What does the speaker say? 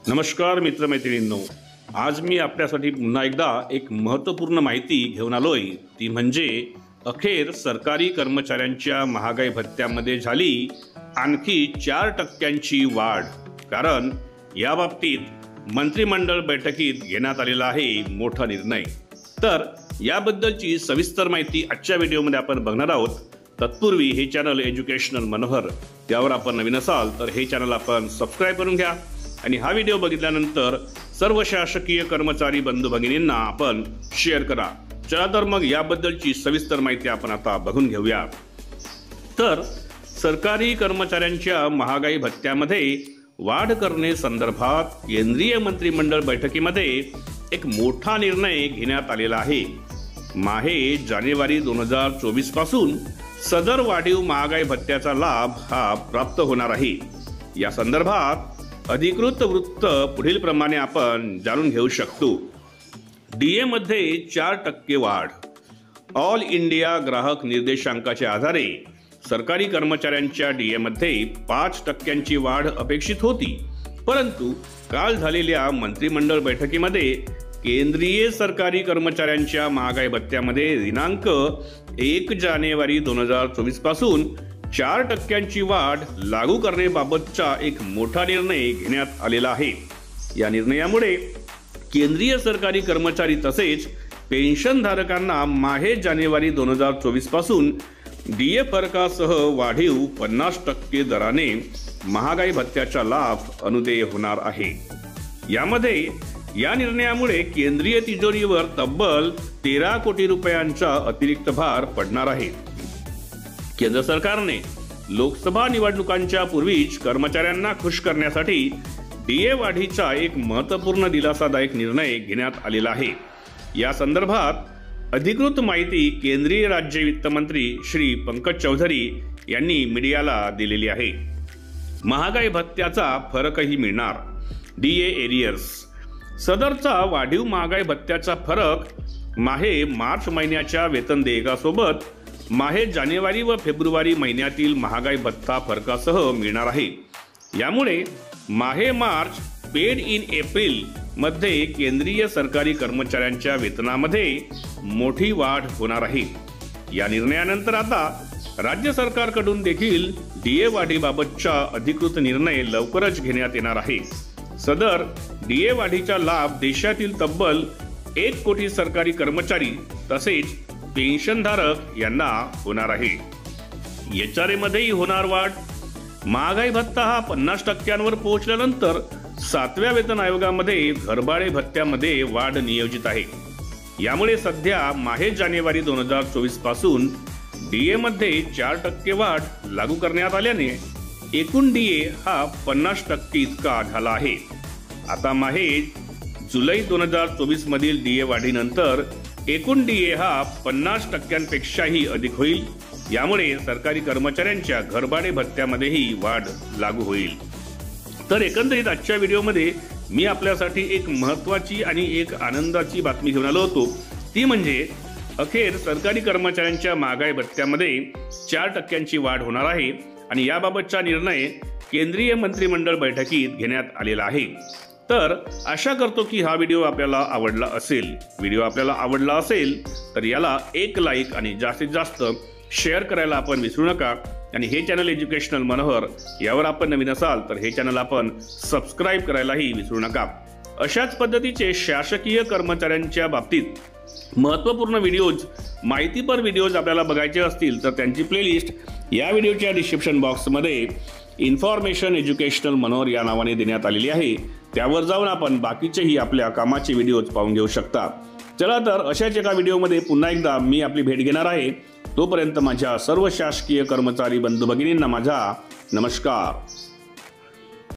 नमस्कार मित्रमैत्रिणींनो, आज मी आपल्यासाठी पुन्हा एकदा एक महत्त्वपूर्ण माहिती घेऊन आलोय। ती म्हणजे अखेर सरकारी कर्मचाऱ्यांच्या महागाई भत्त्यामध्ये झाली आणखी 4% वाढ। कारण या बाबतीत मंत्रिमंडळ बैठकीत घेण्यात आलेला आहे मोठा निर्णय। तर याबद्दलची सविस्तर माहिती आजच्या व्हिडिओमध्ये आपण बघणार आहोत। तत्पूर्वी हे चॅनल एज्युकेशनल मनोहर, त्यावर आपण नवीन असाल तर हे चॅनल आपण सबस्क्राइब करून घ्या आणि हा व्हिडिओ बघितल्यानंतर सर्व शासकीय कर्मचारी बंधू भगिनींना आपण शेअर करा। चला तर मग याबद्दलची सविस्तर माहिती आपण आता बघून घेऊया। तर सरकारी कर्मचाऱ्यांच्या महागाई भत्त्यामध्ये वाढ करणे संदर्भात केंद्रीय मंत्रिमंडळ बैठकीमध्ये एक मोठा निर्णय घेण्यात आलेला आहे। माहे जानेवारी 2024 पासून सदर वाढीव महागाई भत्त्याचा लाभ हा प्राप्त होणार आहे। या संदर्भात अधिकृत वृत्त पुढील प्रमाणे आपण जाणून घेऊ शकतो। डीए मध्ये 4% वाढ। ऑल इंडिया ग्राहक निर्देशांकाच्या आधारे सरकारी कर्मचाऱ्यांच्या डीए मध्ये 5% वाढ अपेक्षित होती, परंतु काल झालेल्या मंत्रिमंडळ बैठकीमध्ये केंद्रीय सरकारी कर्मचाऱ्यांच्या महागाई भत्त्यामध्ये दिनांक 1 जानेवारी 2024 पासून 4% वाढ लागू करण्याबाबतचा एक मोठा निर्णय घेण्यात आलेला आहे। या निर्णयामुळे केंद्रीय सरकारी कर्मचारी तसेच पेन्शनधारकांना माहे जानेवारी 2024 पासून डीए फरकासह वाढीव 50% दराने महागाई भत्त्याचा लाभ अनुदेय होणार आहे। या निर्णयामुळे केंद्रीय तिजोरीवर तब्बल 13 कोटी रुपयांचा अतिरिक्त भार पडणार आहे। केंद्र सरकारने लोकसभा निवडणुकांच्या पूर्वीच कर्मचाऱ्यांना खुश करण्यासाठी डीए वाढीचा एक महत्त्वपूर्ण दिलासादायक निर्णय घेण्यात आलेला आहे। या संदर्भात अधिकृत माहिती केंद्रीय राज्य वित्त मंत्री श्री पंकज चौधरी यांनी मीडियाला दिलेली आहे। महागाई भत्त्याचा फरकही मिळणार। DA arrears. सदरचा वाढीव महागाई भत्त्याचा फरक माहे मार्च महिन्याच्या वेतन देयकासोबत माहे जानेवारी व फेब्रुवारी महिन्यातील महागाई भत्ता फरकासह मिळणार आहे। यामुळे माहे मार्च पेड इन एप्रिल मध्ये केंद्रीय सरकारी कर्मचाऱ्यांच्या वेतनामध्ये मोठी वाढ होणार आहे। या निर्णयानंतर आता राज्य सरकारकडून देखील डीए वाढीबाबतचा अधिकृत निर्णय लवकरच घेण्यात येणार आहे। सदर डीए वाढीचा लाभ देशातील तब्बल 1 कोटी सरकारी कर्मचारी तसेच पेन्शनधारक यांना होणार आहे। एचआरए मध्येही होणार वाढ। महागाई भत्ता हा 50% पोहोचल्यानंतर 7व्या वेतन आयोगामध्ये घरभाडे भत्त्यामध्ये वाढ नियोजित आहे। यामुळे सध्या माहे जानेवारी 2024 पासून डीए मध्ये 4% वाढ लागू करण्यात आल्याने एकूण डीए हा 50% इतका झाला आहे। आता माहे जुलै 2024 मधील डीए वाढीनंतर एकूण डीए हा 50%पेक्षाही अधिक होईल। यामुळे सरकारी कर्मचाऱ्यांच्या घरभाडे भत्त्यामध्येही वाढ लागू होईल। तर एकंदरीत आजच्या व्हिडिओमध्ये मी आपल्यासाठी एक महत्त्वाची आणि एक आनंदाची बातमी घेऊन आलो होतो। ती म्हणजे अखेर सरकारी कर्मचाऱ्यांच्या महागाई भत्त्यामध्ये 4% वाढ होणार आहे आणि याबाबतचा निर्णय केंद्रीय मंत्रिमंडळ बैठकीत घेण्यात आलेला आहे। तर आशा करतो की हा व्हिडिओ आपल्याला आवडला असेल। व्हिडिओ आपल्याला आवडला असेल तर याला एक लाईक आणि जास्तीत जास्त शेअर करायला आपण विसरू नका आणि हे चॅनल एज्युकेशनल मनोहर, यावर आपण नवीन असाल तर हे चॅनल आपण सबस्क्राइब करायलाही विसरू नका। अशाच पद्धतीचे शासकीय कर्मचाऱ्यांच्या बाबतीत महत्त्वपूर्ण व्हिडिओज, माहितीपर व्हिडिओज आपल्याला बघायचे असतील तर त्यांची प्लेलिस्ट या व्हिडिओच्या डिस्क्रिप्शन बॉक्समध्ये इन्फॉर्मेशन एज्युकेशनल मनोहर या नावाने देण्यात आलेली आहे। त्यावर जाऊन आपण बाकीचेही आपल्या कामाचे व्हिडिओज पाहून घेऊ शकता। चला तर अशाच एका व्हिडिओमध्ये पुन्हा एकदा मी आपली भेट घेणार आहे। तोपर्यंत माझ्या सर्व शासकीय कर्मचारी बंधू भगिनींना माझा नमस्कार।